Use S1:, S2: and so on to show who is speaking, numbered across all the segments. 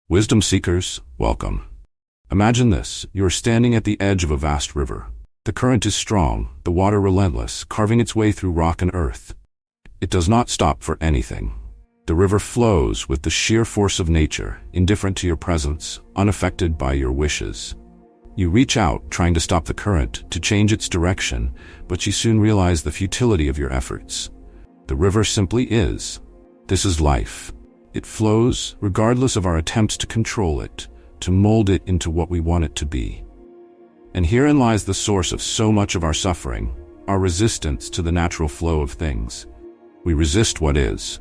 S1: Wisdom seekers, welcome. Imagine this: you are standing at the edge of a vast river. The current is strong, the water relentless, carving its way through rock and earth. It does not stop for anything. The river flows with the sheer force of nature, indifferent to your presence, unaffected by your wishes. You reach out, trying to stop the current, to change its direction, but you soon realize the futility of your efforts. The river simply is. This is life. It flows, regardless of our attempts to control it, to mold it into what we want it to be. And herein lies the source of so much of our suffering, our resistance to the natural flow of things. We resist what is.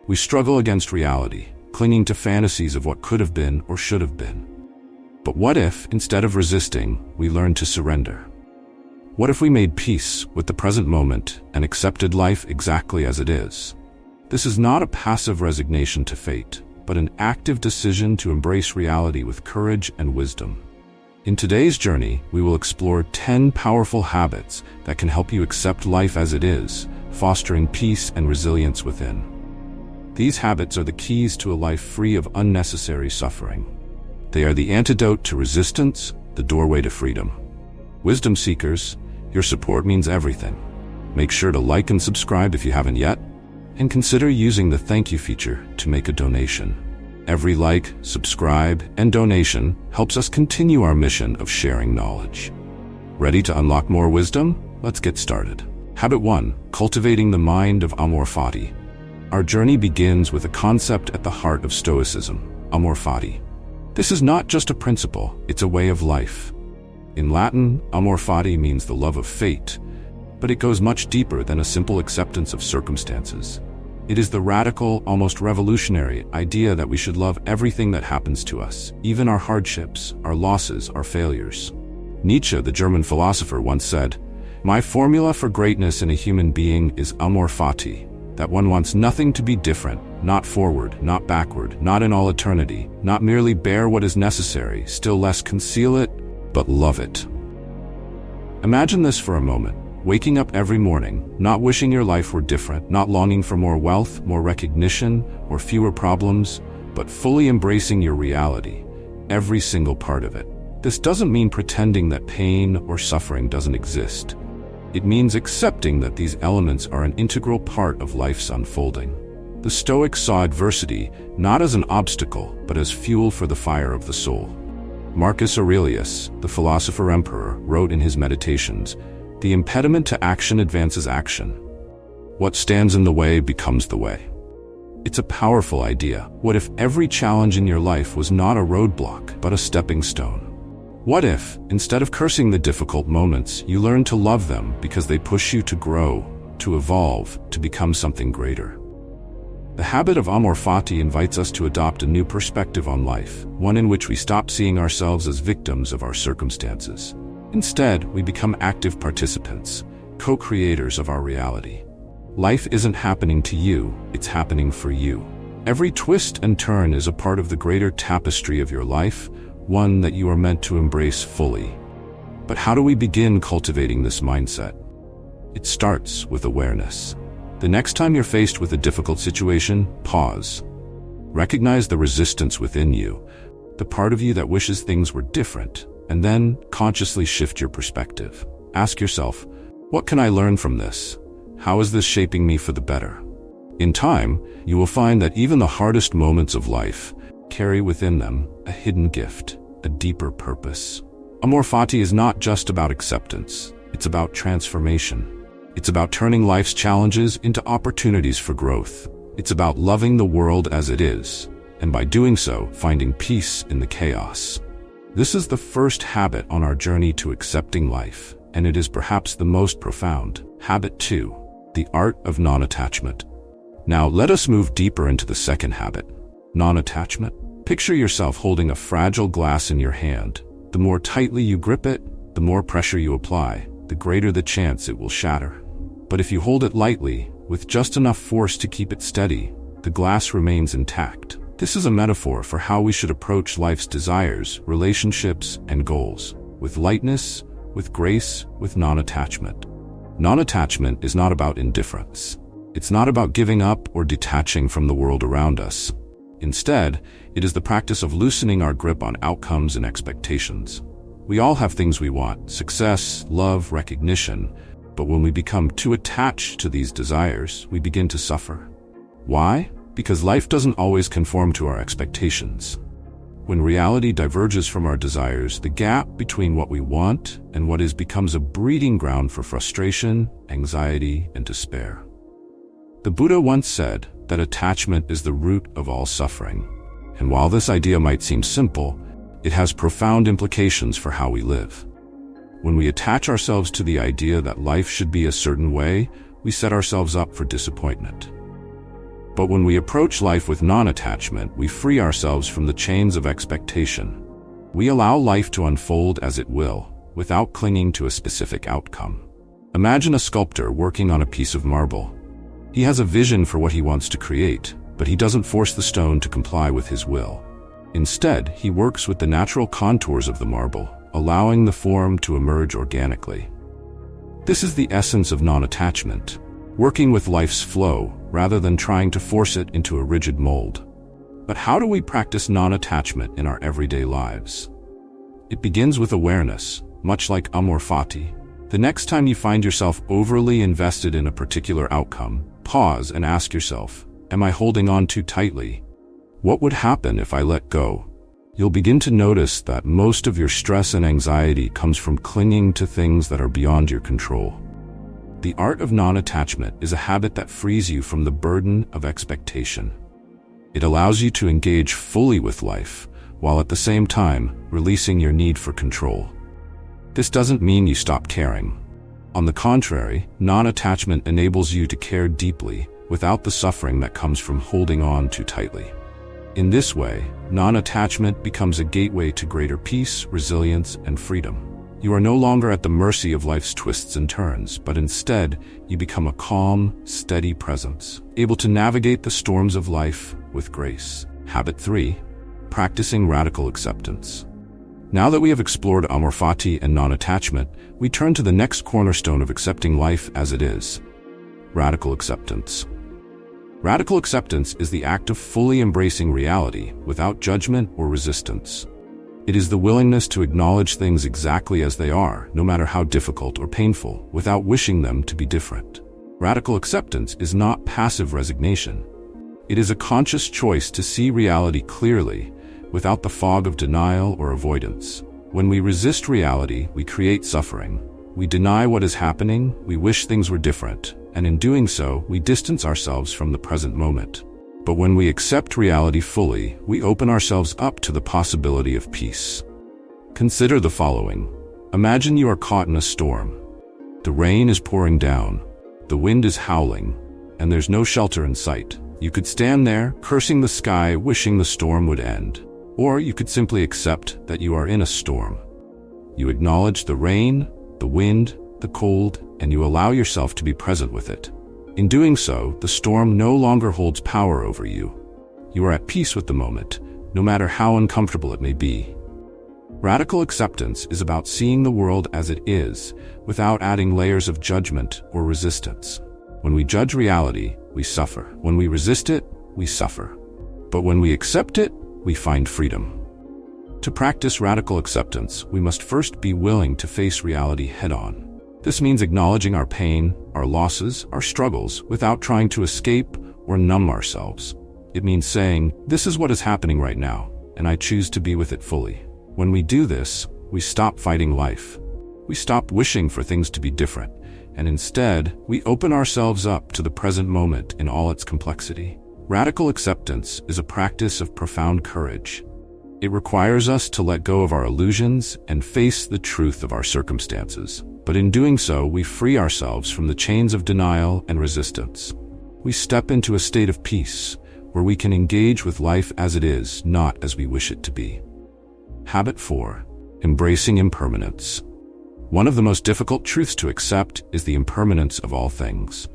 S1: We struggle against reality, clinging to fantasies of what could have been or should have been. But what if, instead of resisting, we learned to surrender? What if we made peace with the present moment and accepted life exactly as it is? This is not a passive resignation to fate, but an active decision to embrace reality with courage and wisdom. In today's journey, we will explore 10 powerful habits that can help you accept life as it is, fostering peace and resilience within. These habits are the keys to a life free of unnecessary suffering. They are the antidote to resistance, the doorway to freedom. Wisdom seekers, your support means everything. Make sure to like and subscribe if you haven't yet, and consider using the thank you feature to make a donation. Every like, subscribe, and donation helps us continue our mission of sharing knowledge. Ready to unlock more wisdom? Let's get started. Habit 1. Cultivating the mind of Amor Fati. Our journey begins with a concept at the heart of Stoicism, Amor Fati. This is not just a principle, it's a way of life. In Latin, Amor Fati means the love of fate, but it goes much deeper than a simple acceptance of circumstances. It is the radical, almost revolutionary idea that we should love everything that happens to us, even our hardships, our losses, our failures. Nietzsche, the German philosopher, once said, "My formula for greatness in a human being is Amor Fati, that one wants nothing to be different, not forward, not backward, not in all eternity, not merely bear what is necessary, still less conceal it, but love it." Imagine this for a moment. Waking up every morning, not wishing your life were different, not longing for more wealth, more recognition, or fewer problems, but fully embracing your reality, every single part of it. This doesn't mean pretending that pain or suffering doesn't exist. It means accepting that these elements are an integral part of life's unfolding. The Stoics saw adversity not as an obstacle, but as fuel for the fire of the soul. Marcus Aurelius, the philosopher emperor, wrote in his Meditations, "The impediment to action advances action. What stands in the way becomes the way." It's a powerful idea. What if every challenge in your life was not a roadblock, but a stepping stone? What if, instead of cursing the difficult moments, you learn to love them because they push you to grow, to evolve, to become something greater? The habit of Amor Fati invites us to adopt a new perspective on life, one in which we stop seeing ourselves as victims of our circumstances. Instead, we become active participants, co-creators of our reality. Life isn't happening to you, it's happening for you. Every twist and turn is a part of the greater tapestry of your life, one that you are meant to embrace fully. But how do we begin cultivating this mindset? It starts with awareness. The next time you're faced with a difficult situation, pause. Recognize the resistance within you, the part of you that wishes things were different, and then consciously shift your perspective. Ask yourself, what can I learn from this? How is this shaping me for the better? In time, you will find that even the hardest moments of life carry within them a hidden gift, a deeper purpose. Amor Fati is not just about acceptance, it's about transformation. It's about turning life's challenges into opportunities for growth. It's about loving the world as it is, and by doing so, finding peace in the chaos. This is the first habit on our journey to accepting life, and it is perhaps the most profound. Habit 2. The Art of NonAttachment. Now let us move deeper into the second habit, non-attachment. Picture yourself holding a fragile glass in your hand. The more tightly you grip it, the more pressure you apply, the greater the chance it will shatter. But if you hold it lightly, with just enough force to keep it steady, the glass remains intact. This is a metaphor for how we should approach life's desires, relationships, and goals, with lightness, with grace, with non-attachment. Non-attachment is not about indifference. It's not about giving up or detaching from the world around us. Instead, it is the practice of loosening our grip on outcomes and expectations. We all have things we want: success, love, recognition. But when we become too attached to these desires, we begin to suffer. Why? Because life doesn't always conform to our expectations. When reality diverges from our desires, the gap between what we want and what is becomes a breeding ground for frustration, anxiety, and despair. The Buddha once said that attachment is the root of all suffering. And while this idea might seem simple, it has profound implications for how we live. When we attach ourselves to the idea that life should be a certain way, we set ourselves up for disappointment. But when we approach life with non-attachment, we free ourselves from the chains of expectation. We allow life to unfold as it will, without clinging to a specific outcome. Imagine a sculptor working on a piece of marble. He has a vision for what he wants to create, but he doesn't force the stone to comply with his will. Instead, he works with the natural contours of the marble, allowing the form to emerge organically. This is the essence of non-attachment, working with life's flow rather than trying to force it into a rigid mold. But how do we practice non-attachment in our everyday lives? It begins with awareness, much like Amor Fati. The next time you find yourself overly invested in a particular outcome, pause and ask yourself, am I holding on too tightly? What would happen if I let go? You'll begin to notice that most of your stress and anxiety comes from clinging to things that are beyond your control. The art of non-attachment is a habit that frees you from the burden of expectation. It allows you to engage fully with life, while at the same time releasing your need for control. This doesn't mean you stop caring. On the contrary, non-attachment enables you to care deeply without the suffering that comes from holding on too tightly. In this way, non-attachment becomes a gateway to greater peace, resilience, and freedom. You are no longer at the mercy of life's twists and turns, but instead, you become a calm, steady presence, able to navigate the storms of life with grace. Habit 3. Practicing radical acceptance. Now that we have explored Amor Fati and non-attachment, we turn to the next cornerstone of accepting life as it is: radical acceptance. Radical acceptance is the act of fully embracing reality without judgment or resistance. It is the willingness to acknowledge things exactly as they are, no matter how difficult or painful, without wishing them to be different. Radical acceptance is not passive resignation. It is a conscious choice to see reality clearly, without the fog of denial or avoidance. When we resist reality, we create suffering. We deny what is happening, we wish things were different, and in doing so, we distance ourselves from the present moment. But when we accept reality fully, we open ourselves up to the possibility of peace. Consider the following. Imagine you are caught in a storm. The rain is pouring down, the wind is howling, and there's no shelter in sight. You could stand there, cursing the sky, wishing the storm would end. Or you could simply accept that you are in a storm. You acknowledge the rain, the wind, the cold, and you allow yourself to be present with it. In doing so, the storm no longer holds power over you. You are at peace with the moment, no matter how uncomfortable it may be. Radical acceptance is about seeing the world as it is, without adding layers of judgment or resistance. When we judge reality, we suffer. When we resist it, we suffer. But when we accept it, we find freedom. To practice radical acceptance, we must first be willing to face reality head-on. This means acknowledging our pain, our losses, our struggles, without trying to escape or numb ourselves. It means saying, this is what is happening right now, and I choose to be with it fully. When we do this, we stop fighting life. We stop wishing for things to be different, and instead, we open ourselves up to the present moment in all its complexity. Radical acceptance is a practice of profound courage. It requires us to let go of our illusions and face the truth of our circumstances. But in doing so, we free ourselves from the chains of denial and resistance. We step into a state of peace, where we can engage with life as it is, not as we wish it to be. Habit 4. Embracing impermanence. One of the most difficult truths to accept is the impermanence of all things.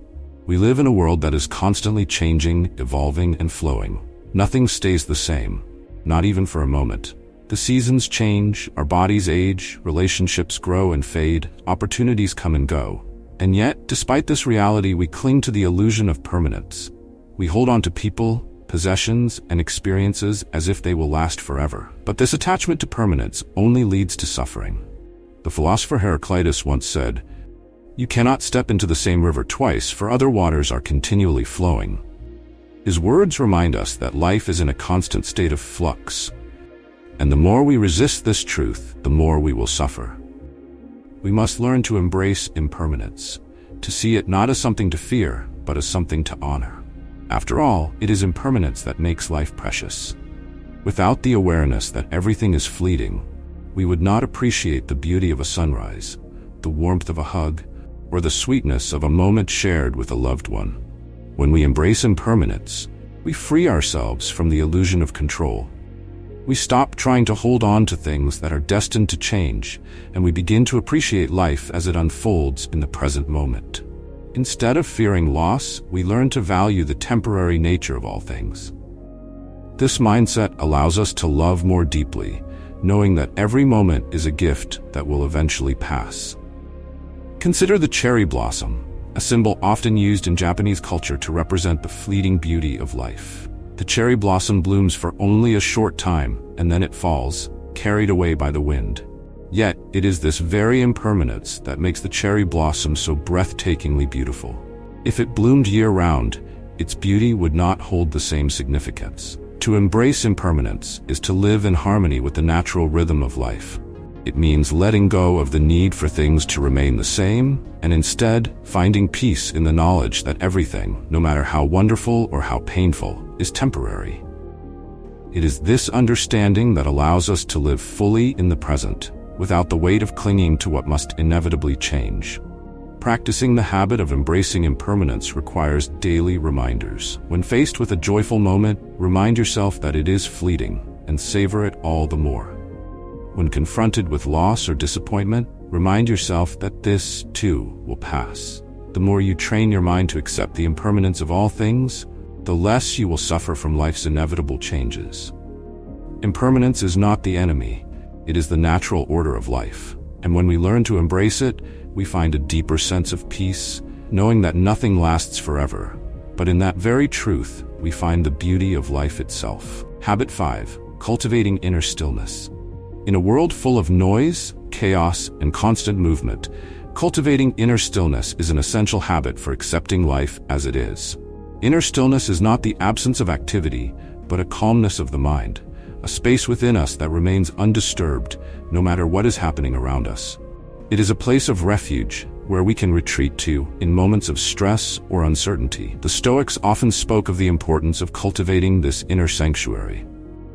S1: We live in a world that is constantly changing, evolving, and flowing. Nothing stays the same, not even for a moment. The seasons change, our bodies age, relationships grow and fade, opportunities come and go. And yet, despite this reality, we cling to the illusion of permanence. We hold on to people, possessions, and experiences as if they will last forever. But this attachment to permanence only leads to suffering. The philosopher Heraclitus once said, "You cannot step into the same river twice, for other waters are continually flowing." His words remind us that life is in a constant state of flux, and the more we resist this truth, the more we will suffer. We must learn to embrace impermanence, to see it not as something to fear, but as something to honor. After all, it is impermanence that makes life precious. Without the awareness that everything is fleeting, we would not appreciate the beauty of a sunrise, the warmth of a hug, or the sweetness of a moment shared with a loved one. When we embrace impermanence, we free ourselves from the illusion of control. We stop trying to hold on to things that are destined to change, and we begin to appreciate life as it unfolds in the present moment. Instead of fearing loss, we learn to value the temporary nature of all things. This mindset allows us to love more deeply, knowing that every moment is a gift that will eventually pass. Consider the cherry blossom, a symbol often used in Japanese culture to represent the fleeting beauty of life. The cherry blossom blooms for only a short time, and then it falls, carried away by the wind. Yet, it is this very impermanence that makes the cherry blossom so breathtakingly beautiful. If it bloomed year-round, its beauty would not hold the same significance. To embrace impermanence is to live in harmony with the natural rhythm of life. It means letting go of the need for things to remain the same, and instead finding peace in the knowledge that everything, no matter how wonderful or how painful, is temporary. It is this understanding that allows us to live fully in the present, without the weight of clinging to what must inevitably change. Practicing the habit of embracing impermanence requires daily reminders. When faced with a joyful moment, remind yourself that it is fleeting, and savor it all the more. When confronted with loss or disappointment, remind yourself that this, too, will pass. The more you train your mind to accept the impermanence of all things, the less you will suffer from life's inevitable changes. Impermanence is not the enemy. It is the natural order of life. And when we learn to embrace it, we find a deeper sense of peace, knowing that nothing lasts forever. But in that very truth, we find the beauty of life itself. Habit 5. Cultivating inner stillness. In a world full of noise, chaos, and constant movement, cultivating inner stillness is an essential habit for accepting life as it is. Inner stillness is not the absence of activity, but a calmness of the mind, a space within us that remains undisturbed no matter what is happening around us. It is a place of refuge where we can retreat to in moments of stress or uncertainty. The Stoics often spoke of the importance of cultivating this inner sanctuary.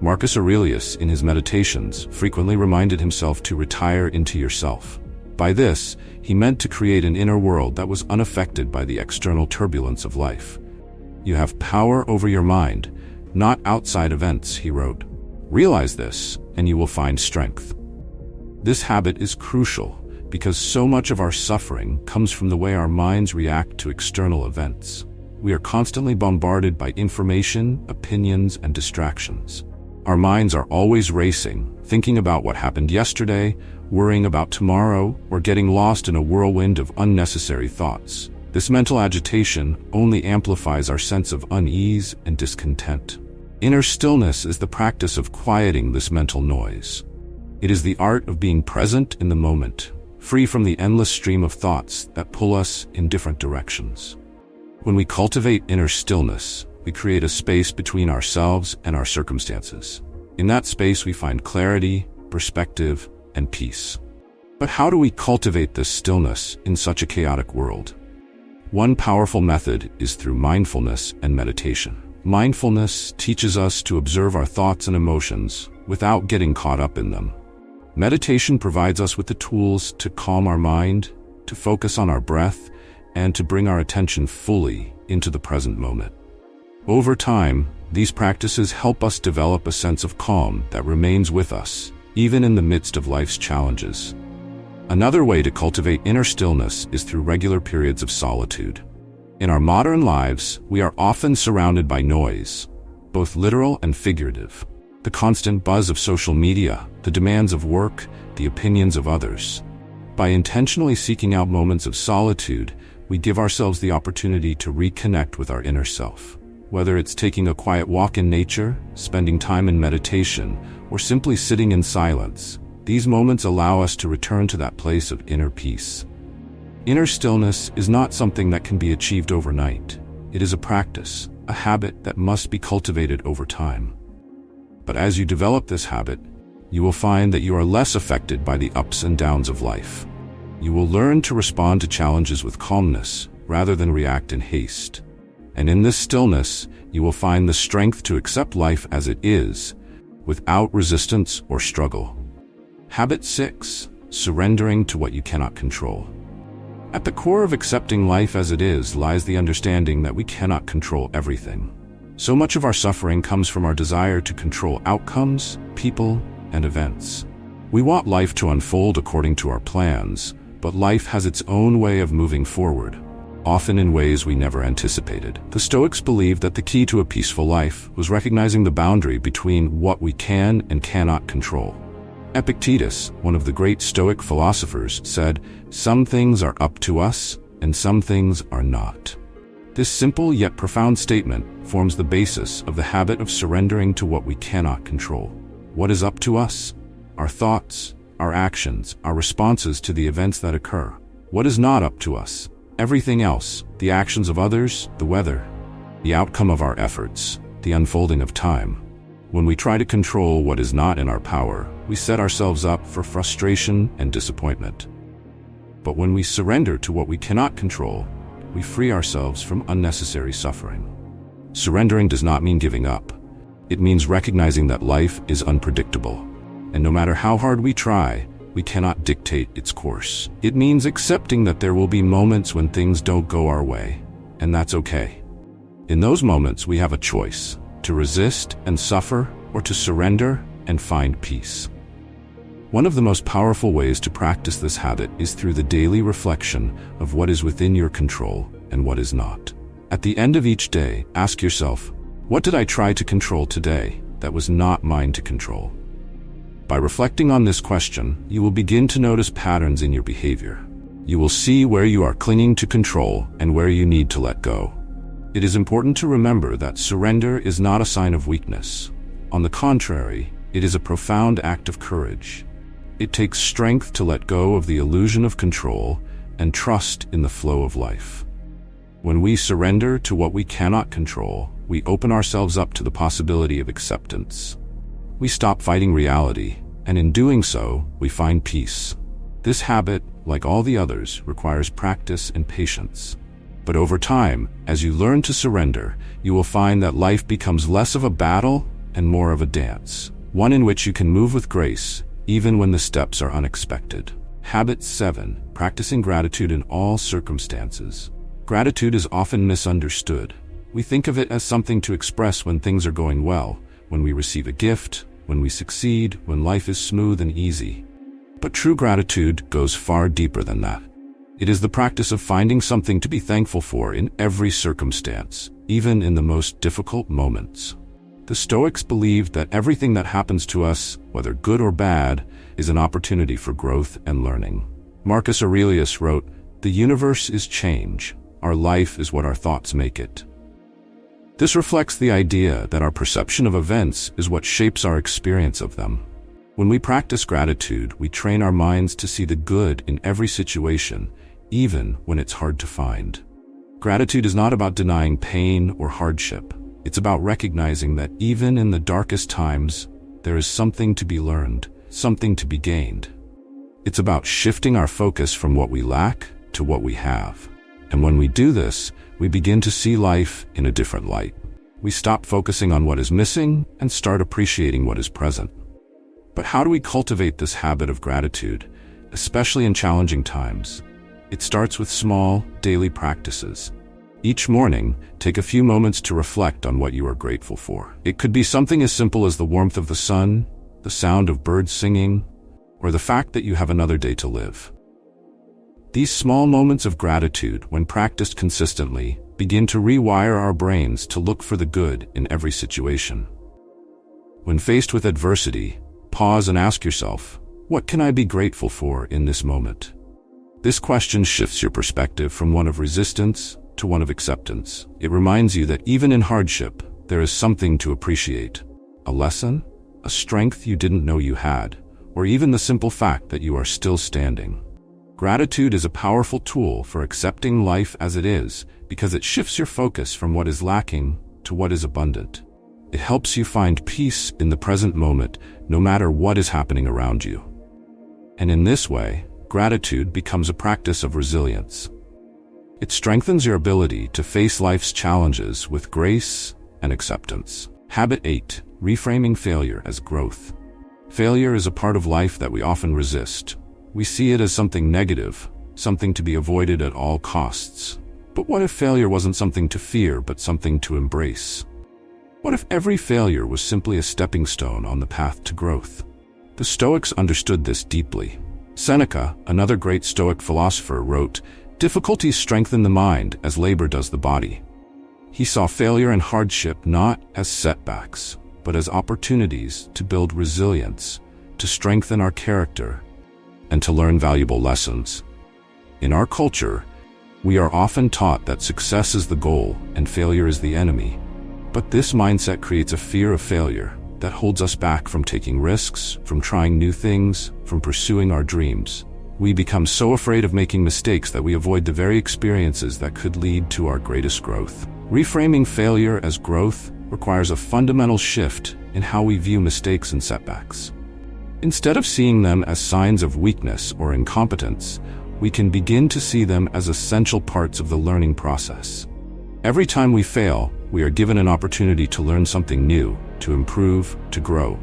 S1: Marcus Aurelius, in his meditations, frequently reminded himself to retire into yourself. By this, he meant to create an inner world that was unaffected by the external turbulence of life. You have power over your mind, not outside events, he wrote. Realize this, and you will find strength. This habit is crucial because so much of our suffering comes from the way our minds react to external events. We are constantly bombarded by information, opinions, and distractions. Our minds are always racing, thinking about what happened yesterday, worrying about tomorrow, or getting lost in a whirlwind of unnecessary thoughts. This mental agitation only amplifies our sense of unease and discontent. Inner stillness is the practice of quieting this mental noise. It is the art of being present in the moment, free from the endless stream of thoughts that pull us in different directions. When we cultivate inner stillness, we create a space between ourselves and our circumstances. In that space, we find clarity, perspective, and peace. But how do we cultivate this stillness in such a chaotic world? One powerful method is through mindfulness and meditation. Mindfulness teaches us to observe our thoughts and emotions without getting caught up in them. Meditation provides us with the tools to calm our mind, to focus on our breath, and to bring our attention fully into the present moment. Over time, these practices help us develop a sense of calm that remains with us, even in the midst of life's challenges. Another way to cultivate inner stillness is through regular periods of solitude. In our modern lives, we are often surrounded by noise, both literal and figurative. The constant buzz of social media, the demands of work, the opinions of others. By intentionally seeking out moments of solitude, we give ourselves the opportunity to reconnect with our inner self. Whether it's taking a quiet walk in nature, spending time in meditation, or simply sitting in silence, these moments allow us to return to that place of inner peace. Inner stillness is not something that can be achieved overnight. It is a practice, a habit that must be cultivated over time. But as you develop this habit, you will find that you are less affected by the ups and downs of life. You will learn to respond to challenges with calmness rather than react in haste. And in this stillness, you will find the strength to accept life as it is, without resistance or struggle. Habit 6. Surrendering to what you cannot control. At the core of accepting life as it is lies the understanding that we cannot control everything. So much of our suffering comes from our desire to control outcomes, people, and events. We want life to unfold according to our plans, but life has its own way of moving forward, often in ways we never anticipated. The Stoics believed that the key to a peaceful life was recognizing the boundary between what we can and cannot control. Epictetus, one of the great Stoic philosophers, said, "Some things are up to us, and some things are not." This simple yet profound statement forms the basis of the habit of surrendering to what we cannot control. What is up to us? Our thoughts, our actions, our responses to the events that occur. What is not up to us? Everything else, the actions of others, the weather, the outcome of our efforts, the unfolding of time. When we try to control what is not in our power, we set ourselves up for frustration and disappointment. But when we surrender to what we cannot control, we free ourselves from unnecessary suffering. Surrendering does not mean giving up. It means recognizing that life is unpredictable, and no matter how hard we try, we cannot dictate its course. It means accepting that there will be moments when things don't go our way, and that's okay. In those moments, we have a choice: to resist and suffer, or to surrender and find peace. One of the most powerful ways to practice this habit is through the daily reflection of what is within your control and what is not. At the end of each day, ask yourself, what did I try to control today that was not mine to control? By reflecting on this question, you will begin to notice patterns in your behavior. You will see where you are clinging to control and where you need to let go. It is important to remember that surrender is not a sign of weakness. On the contrary, it is a profound act of courage. It takes strength to let go of the illusion of control and trust in the flow of life. When we surrender to what we cannot control, we open ourselves up to the possibility of acceptance. We stop fighting reality, and in doing so, we find peace. This habit, like all the others, requires practice and patience. But over time, as you learn to surrender, you will find that life becomes less of a battle and more of a dance, one in which you can move with grace, even when the steps are unexpected. Habit 7. Practicing gratitude in all circumstances. Gratitude is often misunderstood. We think of it as something to express when things are going well, when we receive a gift, when we succeed, when life is smooth and easy. But true gratitude goes far deeper than that. It is the practice of finding something to be thankful for in every circumstance, even in the most difficult moments. The Stoics believed that everything that happens to us, whether good or bad, is an opportunity for growth and learning. Marcus Aurelius wrote, "The universe is change. Our life is what our thoughts make it." This reflects the idea that our perception of events is what shapes our experience of them. When we practice gratitude, we train our minds to see the good in every situation, even when it's hard to find. Gratitude is not about denying pain or hardship. It's about recognizing that even in the darkest times, there is something to be learned, something to be gained. It's about shifting our focus from what we lack to what we have. And when we do this, we begin to see life in a different light. We stop focusing on what is missing and start appreciating what is present. But how do we cultivate this habit of gratitude, especially in challenging times? It starts with small, daily practices. Each morning, take a few moments to reflect on what you are grateful for. It could be something as simple as the warmth of the sun, the sound of birds singing, or the fact that you have another day to live. These small moments of gratitude, when practiced consistently, begin to rewire our brains to look for the good in every situation. When faced with adversity, pause and ask yourself, what can I be grateful for in this moment? This question shifts your perspective from one of resistance to one of acceptance. It reminds you that even in hardship, there is something to appreciate. A lesson, a strength you didn't know you had, or even the simple fact that you are still standing. Gratitude is a powerful tool for accepting life as it is because it shifts your focus from what is lacking to what is abundant. It helps you find peace in the present moment, no matter what is happening around you. And in this way, gratitude becomes a practice of resilience. It strengthens your ability to face life's challenges with grace and acceptance. Habit 8. Reframing failure as growth. Failure is a part of life that we often resist. We see it as something negative, something to be avoided at all costs. But what if failure wasn't something to fear, but something to embrace? What if every failure was simply a stepping stone on the path to growth? The Stoics understood this deeply. Seneca, another great Stoic philosopher, wrote, "Difficulties strengthen the mind as labor does the body." He saw failure and hardship not as setbacks, but as opportunities to build resilience, to strengthen our character, and to learn valuable lessons. In our culture, we are often taught that success is the goal and failure is the enemy. But this mindset creates a fear of failure that holds us back from taking risks, from trying new things, from pursuing our dreams. We become so afraid of making mistakes that we avoid the very experiences that could lead to our greatest growth. Reframing failure as growth requires a fundamental shift in how we view mistakes and setbacks. Instead of seeing them as signs of weakness or incompetence, we can begin to see them as essential parts of the learning process. Every time we fail, we are given an opportunity to learn something new, to improve, to grow.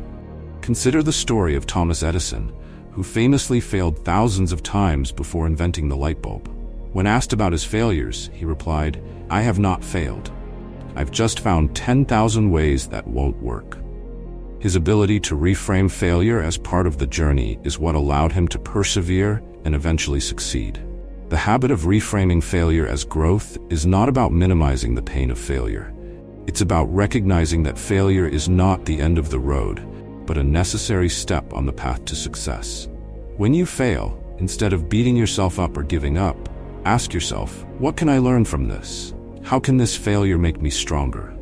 S1: Consider the story of Thomas Edison, who famously failed thousands of times before inventing the light bulb. When asked about his failures, he replied, "I have not failed. I've just found 10,000 ways that won't work." His ability to reframe failure as part of the journey is what allowed him to persevere and eventually succeed. The habit of reframing failure as growth is not about minimizing the pain of failure. It's about recognizing that failure is not the end of the road, but a necessary step on the path to success. When you fail, instead of beating yourself up or giving up, ask yourself, what can I learn from this? How can this failure make me stronger?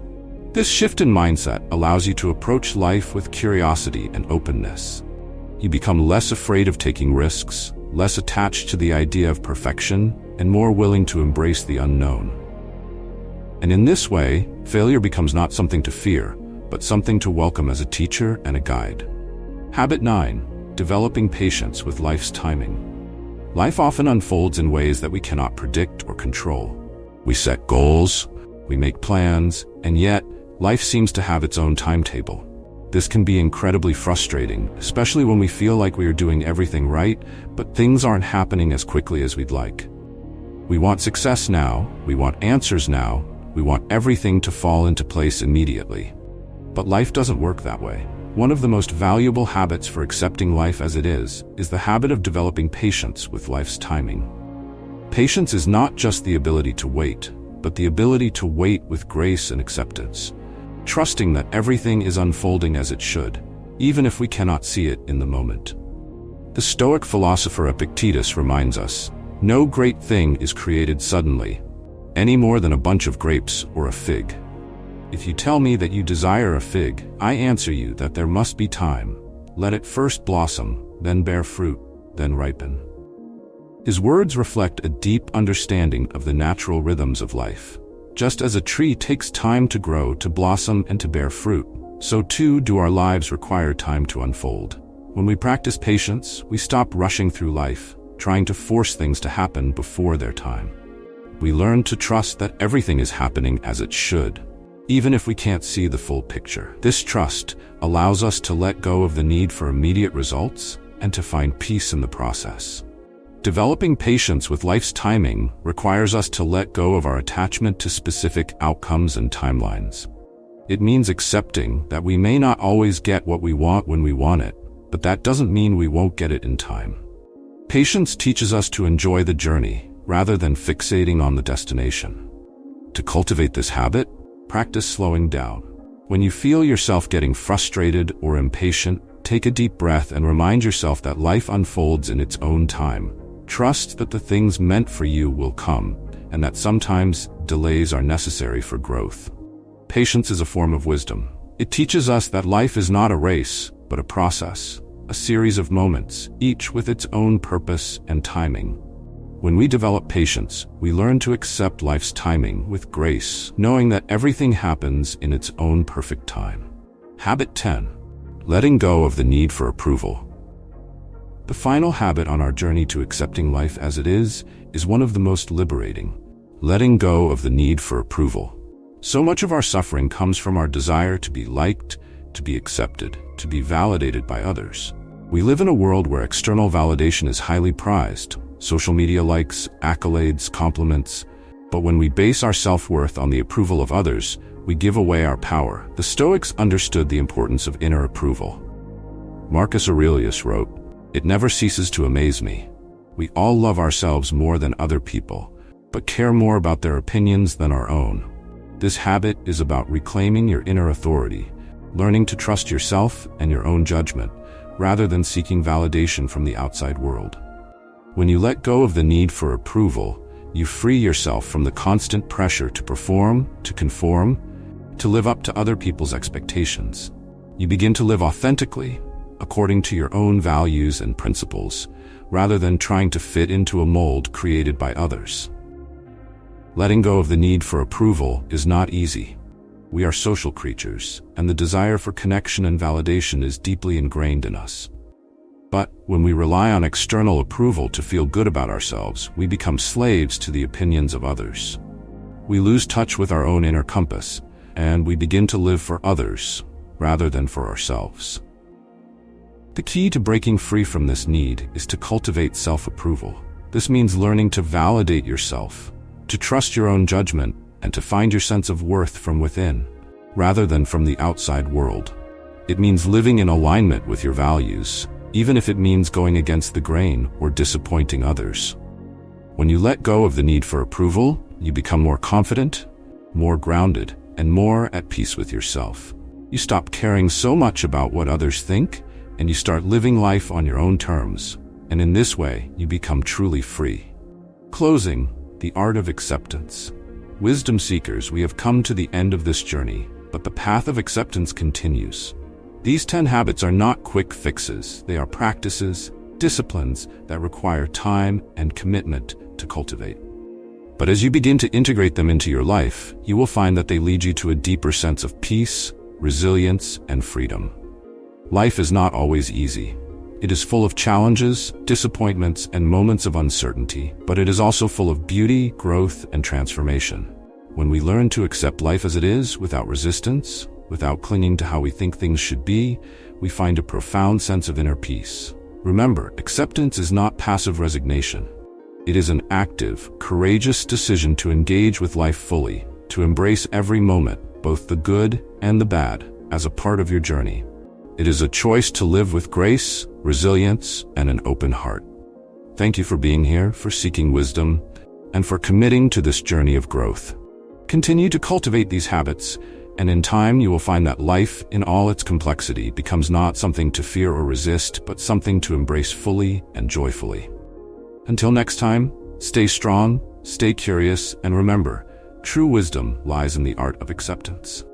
S1: This shift in mindset allows you to approach life with curiosity and openness. You become less afraid of taking risks, less attached to the idea of perfection, and more willing to embrace the unknown. And in this way, failure becomes not something to fear, but something to welcome as a teacher and a guide. Habit 9. Developing patience with life's timing. Life often unfolds in ways that we cannot predict or control. We set goals, we make plans, and yet, life seems to have its own timetable. This can be incredibly frustrating, especially when we feel like we are doing everything right, but things aren't happening as quickly as we'd like. We want success now, we want answers now, we want everything to fall into place immediately. But life doesn't work that way. One of the most valuable habits for accepting life as it is the habit of developing patience with life's timing. Patience is not just the ability to wait, but the ability to wait with grace and acceptance, trusting that everything is unfolding as it should, even if we cannot see it in the moment. The Stoic philosopher Epictetus reminds us, no great thing is created suddenly, any more than a bunch of grapes or a fig. If you tell me that you desire a fig, I answer you that there must be time. Let it first blossom, then bear fruit, then ripen. His words reflect a deep understanding of the natural rhythms of life. Just as a tree takes time to grow, to blossom, and to bear fruit, so too do our lives require time to unfold. When we practice patience, we stop rushing through life, trying to force things to happen before their time. We learn to trust that everything is happening as it should, even if we can't see the full picture. This trust allows us to let go of the need for immediate results and to find peace in the process. Developing patience with life's timing requires us to let go of our attachment to specific outcomes and timelines. It means accepting that we may not always get what we want when we want it, but that doesn't mean we won't get it in time. Patience teaches us to enjoy the journey rather than fixating on the destination. To cultivate this habit, practice slowing down. When you feel yourself getting frustrated or impatient, take a deep breath and remind yourself that life unfolds in its own time. Trust that the things meant for you will come, and that sometimes delays are necessary for growth. Patience is a form of wisdom. It teaches us that life is not a race, but a process, a series of moments, each with its own purpose and timing. When we develop patience, we learn to accept life's timing with grace, knowing that everything happens in its own perfect time. Habit 10. Letting go of the need for approval. The final habit on our journey to accepting life as it is one of the most liberating. Letting go of the need for approval. So much of our suffering comes from our desire to be liked, to be accepted, to be validated by others. We live in a world where external validation is highly prized. Social media likes, accolades, compliments. But when we base our self-worth on the approval of others, we give away our power. The Stoics understood the importance of inner approval. Marcus Aurelius wrote, "It never ceases to amaze me. We all love ourselves more than other people, but care more about their opinions than our own." This habit is about reclaiming your inner authority, learning to trust yourself and your own judgment, rather than seeking validation from the outside world. When you let go of the need for approval, you free yourself from the constant pressure to perform, to conform, to live up to other people's expectations. You begin to live authentically, according to your own values and principles, rather than trying to fit into a mold created by others. Letting go of the need for approval is not easy. We are social creatures, and the desire for connection and validation is deeply ingrained in us. But when we rely on external approval to feel good about ourselves, we become slaves to the opinions of others. We lose touch with our own inner compass, and we begin to live for others rather than for ourselves. The key to breaking free from this need is to cultivate self-approval. This means learning to validate yourself, to trust your own judgment, and to find your sense of worth from within, rather than from the outside world. It means living in alignment with your values, even if it means going against the grain or disappointing others. When you let go of the need for approval, you become more confident, more grounded, and more at peace with yourself. You stop caring so much about what others think, and you start living life on your own terms. And in this way, you become truly free. Closing, the art of acceptance. Wisdom seekers, we have come to the end of this journey, but the path of acceptance continues. These 10 habits are not quick fixes. They are practices, disciplines that require time and commitment to cultivate. But as you begin to integrate them into your life, you will find that they lead you to a deeper sense of peace, resilience, and freedom. Life is not always easy. It is full of challenges, disappointments, and moments of uncertainty, but it is also full of beauty, growth, and transformation. When we learn to accept life as it is, without resistance, without clinging to how we think things should be, we find a profound sense of inner peace. Remember, acceptance is not passive resignation. It is an active, courageous decision to engage with life fully, to embrace every moment, both the good and the bad, as a part of your journey. It is a choice to live with grace, resilience, and an open heart. Thank you for being here, for seeking wisdom, and for committing to this journey of growth. Continue to cultivate these habits, and in time you will find that life, in all its complexity, becomes not something to fear or resist, but something to embrace fully and joyfully. Until next time, stay strong, stay curious, and remember, true wisdom lies in the art of acceptance.